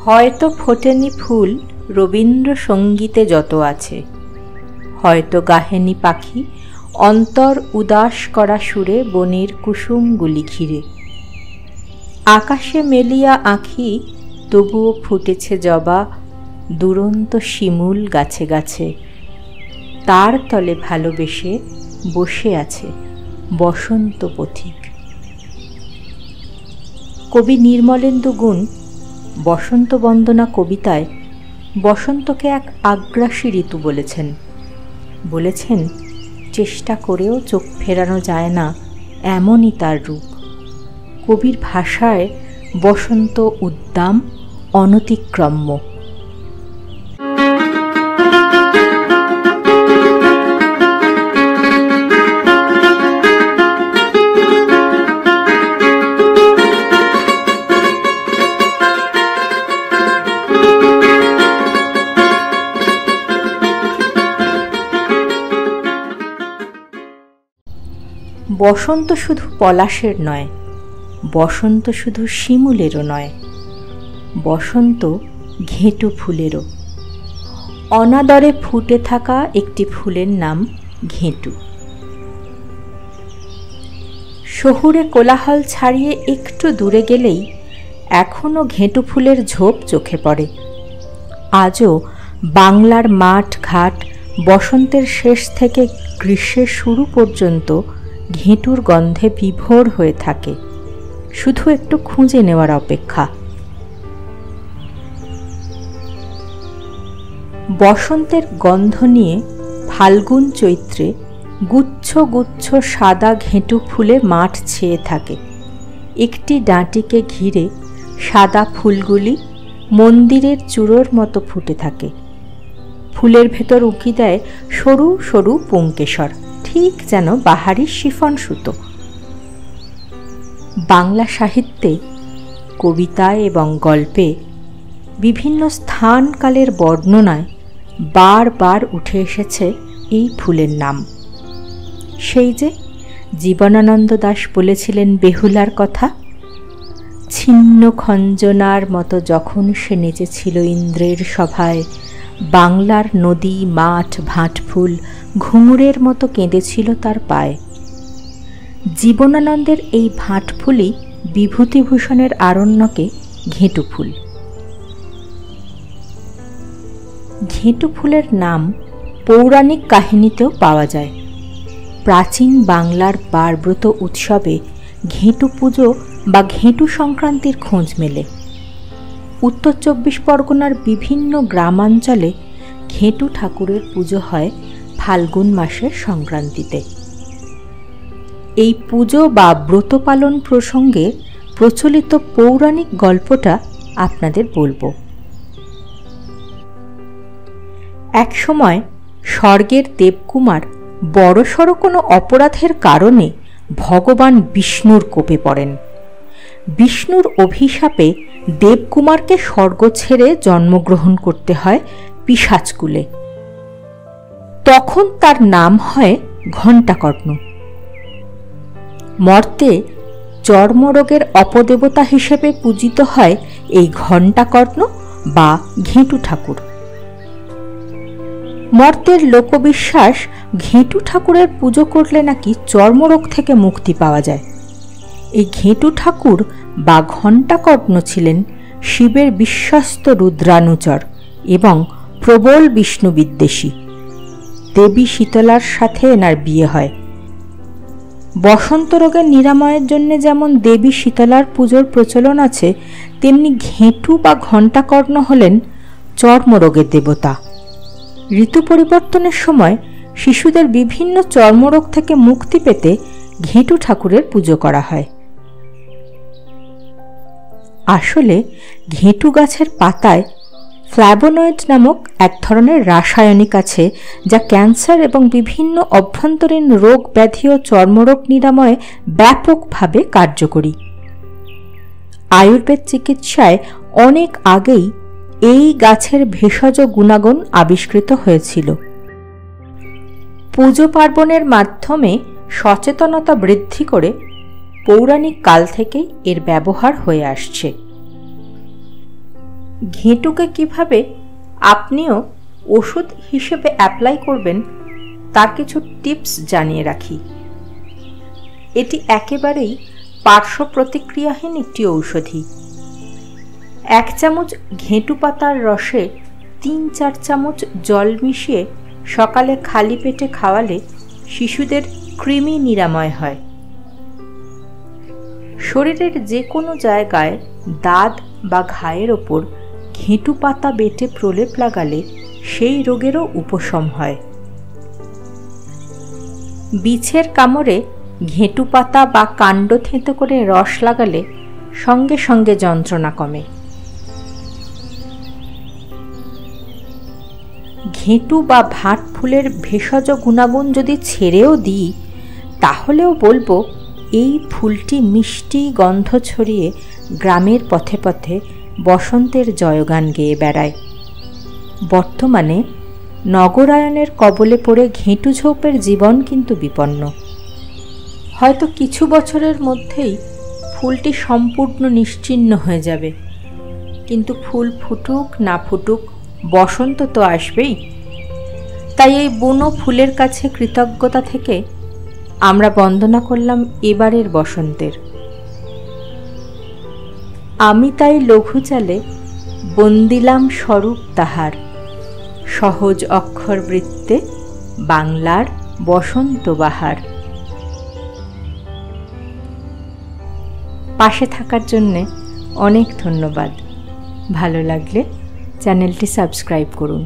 হয়তো ফোটেনি ফুল রবীন্দ্রসঙ্গীতে যত আছে, হয়তো গাহেনি পাখি অন্তর উদাস করা সুরে বনের কুসুমগুলি ঘিরে। আকাশে মেলিয়া আঁখি তবুও ফুটেছে জবা দুরন্ত শিমুল গাছে গাছে। তার তলে ভালোবেসে বসে আছে বসন্ত পথিক। কবি নির্মলেন্দু গুণ বসন্ত বন্দনা কবিতায় বসন্তকে এক আগ্রাসী ঋতু বলেছেন। বলেছেন, চেষ্টা করেও চোখ ফেরানো যায় না এমনই তার রূপ। কবির ভাষায় বসন্ত উদ্দাম, অনতিক্রম্য। বসন্ত শুধু পলাশের নয়, বসন্ত শুধু শিমুলেরও নয়, বসন্ত ঘেঁটু ফুলেরও। অনাদরে ফুটে থাকা একটি ফুলের নাম ঘেঁটু। শহুরে কোলাহল ছাড়িয়ে একটু দূরে গেলেই এখনও ঘেঁটু ফুলের ঝোপ চোখে পড়ে। আজও বাংলার মাঠ ঘাট বসন্তের শেষ থেকে গ্রীষ্মের শুরু পর্যন্ত ঘেঁটুর গন্ধে বিভোর হয়ে থাকে, শুধু একটু খুঁজে নেওয়ার অপেক্ষা। বসন্তের গন্ধ নিয়ে ফাল্গুন চৈত্রে গুচ্ছ গুচ্ছ সাদা ঘেঁটু ফুলে মাঠ ছেয়ে থাকে। একটি ডাঁটিকে ঘিরে সাদা ফুলগুলি মন্দিরের চূড়োর মতো ফুটে থাকে। ফুলের ভেতর উঁকি দেয় সরু সরু পুংকেশর, ঠিক যেন বাহারি শিফন সুতো। বাংলা সাহিত্যে, কবিতায় এবং গল্পে বিভিন্ন স্থানকালের বর্ণনায় বারবার উঠে এসেছে এই ফুলের নাম। সেই যে জীবনানন্দ দাশ বলেছিলেন বেহুলার কথা, ছিন্ন খঞ্জনার মতো যখন সে নেচেছিল ইন্দ্রের সভায়, বাংলার নদী মাঠ ভাঁটফুল ঘুঙুরের মতো কেঁদেছিল তার পায়ে। জীবনানন্দের এই ভাঁটফুলই বিভূতিভূষণের আরণ্যকে ঘেঁটু ফুল। ঘেঁটু ফুলের নাম পৌরাণিক কাহিনীতেও পাওয়া যায়। প্রাচীন বাংলার বারব্রত উৎসবে ঘেঁটু পুজো বা ঘেঁটু সংক্রান্তির খোঁজ মেলে। উত্তর ২৪ পরগনার বিভিন্ন গ্রামাঞ্চলে ঘেঁটু ঠাকুরের পুজো হয় ফাল্গুন মাসের সংক্রান্তিতে। এই পুজো বা ব্রত পালন প্রসঙ্গে প্রচলিত পৌরাণিক গল্পটা আপনাদের বলবো। এক সময় স্বর্গের দেবকুমার বড়সড় কোনো অপরাধের কারণে ভগবান বিষ্ণুর কোপে পড়েন। বিষ্ণুর অভিশাপে দেবকুমারকে স্বর্গ ছেড়ে জন্মগ্রহণ করতে হয় পিশাচকুলে। তখন তার নাম হয় ঘণ্টাকর্ণ। মর্তে চর্মরোগের অপদেবতা হিসেবে পূজিত হয় এই ঘণ্টাকর্ণ বা ঘেঁটু ঠাকুর। মর্তের লোকবিশ্বাস, ঘেঁটু ঠাকুরের পুজো করলে নাকি চর্মরোগ থেকে মুক্তি পাওয়া যায়। এই ঘেঁটু ঠাকুর বা ঘণ্টাকর্ণ ছিলেন শিবের বিশ্বস্ত রুদ্রানুচর এবং প্রবল বিষ্ণু বিদ্বেষী। দেবী শীতলার সাথে এনার বিয়ে হয়। বসন্ত রোগের নিরাময়ের জন্য যেমন দেবী শীতলার পুজোর প্রচলন আছে, তেমনি ঘেঁটু বা ঘণ্টাকর্ণ হলেন চর্মরোগের দেবতা। ঋতু পরিবর্তনের সময় শিশুদের বিভিন্ন চর্মরোগ থেকে মুক্তি পেতে ঘেঁটু ঠাকুরের পুজো করা হয়। আসলে ঘেঁটু গাছের পাতায় ফ্ল্যাভোনয়েড নামক এক ধরনের রাসায়নিক আছে, যা ক্যান্সার এবং বিভিন্ন অভ্যন্তরীণ রোগ ব্যাধি ও চর্মরোগ নিরাময়ে ব্যাপকভাবে কার্যকরী। আয়ুর্বেদ চিকিৎসায় অনেক আগেই এই গাছের ভেষজ গুণাগুণ আবিষ্কৃত হয়েছিল। পুজো পার্বণের মাধ্যমে সচেতনতা বৃদ্ধি করে পৌরাণিক কাল থেকেই এর ব্যবহার হয়ে আসছে। ঘেঁটুকে কিভাবে আপনিও ওষুধ হিসেবে অ্যাপ্লাই করবেন তার কিছু টিপস জানিয়ে রাখি। এটি একেবারেই পার্শ্ব প্রতিক্রিয়াহীন একটি ঔষধি। 1 চামচ ঘেঁটু পাতার রসে 3-4 চামচ জল মিশিয়ে সকালে খালি পেটে খাওয়ালে শিশুদের কৃমি নিরাময় হয়। শরীরের যে কোনো জায়গায় দাঁত বা ঘায়ের ওপর ঘেঁটু পাতা বেটে প্রলেপ লাগালে সেই রোগেরও উপশম হয়। বিছের কামড়ে ঘেঁটু পাতা বা কাণ্ড থেঁতো করে রস লাগালে সঙ্গে সঙ্গে যন্ত্রণা কমে। ঘেঁটু বা ভাট ফুলের ভেষজ গুণাগুণ যদি ছেড়েও দিই, তাহলেও বলবো এই ফুলটি মিষ্টি গন্ধ ছড়িয়ে গ্রামের পথে পথে বসন্তের জয়গান গেয়ে বেড়ায়। বর্তমানে নগরায়নের কবলে পড়ে ঘেঁটু ঝোপের জীবন কিন্তু বিপন্ন। হয়তো কিছু বছরের মধ্যেই ফুলটি সম্পূর্ণ নিশ্চিহ্ন হয়ে যাবে, কিন্তু ফুল ফুটুক না ফুটুক বসন্ত তো আসবেই। তাই এই বুনো ফুলের কাছে কৃতজ্ঞতা থেকে আমরা বন্দনা করলাম এবারের বসন্তের। আমি তাই লঘু চালে বন্দিলাম স্বরূপ তাহার, সহজ অক্ষর বৃত্তে বাংলার বসন্ত বাহার। পাশে থাকার জন্যে অনেক ধন্যবাদ। ভালো লাগলে চ্যানেলটি সাবস্ক্রাইব করুন।